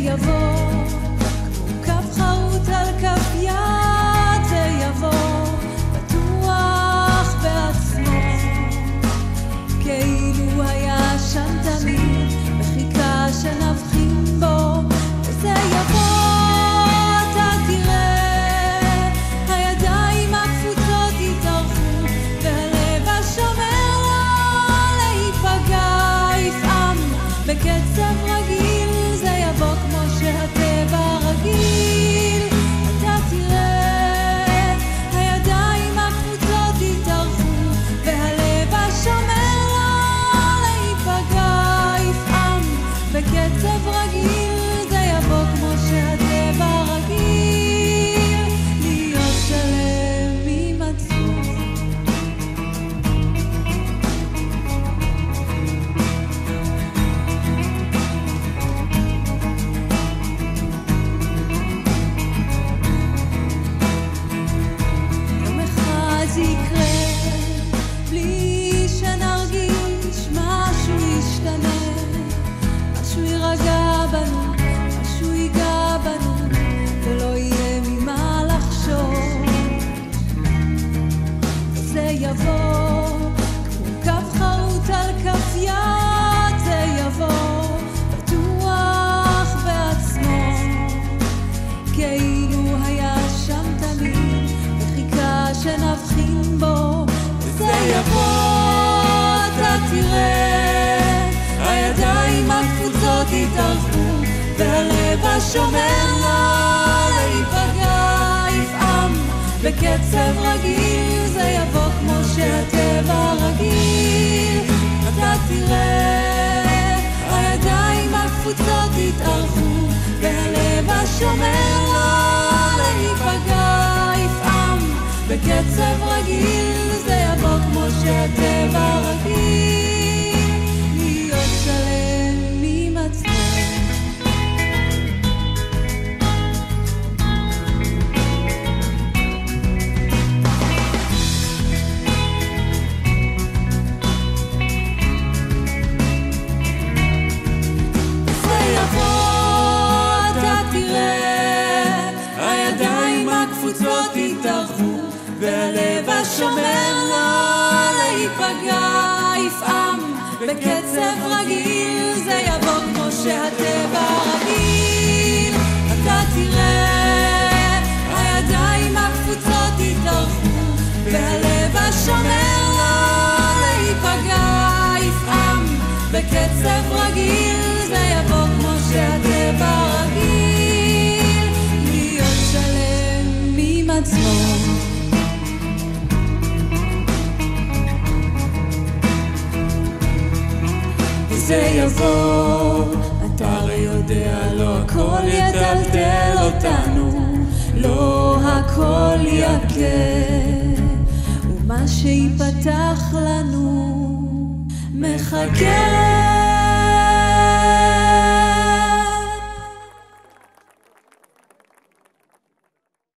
יבוא כמו כף חרוט על כף יד, זה יבוא בטוח בעצמו, כאילו היה שם תמיד וחיכה שנבחין בו, וזה יבוא. אתה תראה הידיים הקפוצות יתארחו והלב השומר לא להיפגע יפעם בקצב רגיל, זה יבוא כמו שהטבע רגיל. אתה תראה הידיים הקפוצות יתארחו והלב השומר לא להיפגע יפעם בקצב רגיל, זה יבוא כמו שהטבע רגיל להיות שלם עם עצמו. יום אחד זה יקרה בלי שנרגיש משהו ישתנה, משהו יירגע בנו, משהו ייגע בנו, ולא יהיה ממה לחשוב. זה יבוא כמו כף חרוט על כף יד, זה יבוא בטוח בעצמו, כאילו היה שם תמיד וחיכה שנבחין בו, וזה יבוא. אתה תראה הידיים הקפוצות יתארחו והלב השומר לא להיפגע יפעם בקצב רגיל, זה יבוא כמו שהטבע רגיל. אתה תראה הידיים הקפוצות יתארחו והלב השומר לא להיפגע יפעם בקצב רגיל, זה יבוא כמו שהטבע רגיל להיות שלם עם עצמו. זה יבוא. אתה תראה הידיים הקפוצות יתארחו והלב השומר לא להיפגע יפעם בקצב רגיל, זה יבוא כמו שהטבע רגיל. אתה תראה הידיים הקפוצות יתארחו והלב השומר לא להיפגע יפעם בקצב רגיל, זה יבוא כמו שהטבע רגיל להיות שלם עם עצמו. זה יבוא. אתה הרי יודע לא הכל יטלטל אותנו, לא הכל יקה, ומה שיפתח לנו מחכה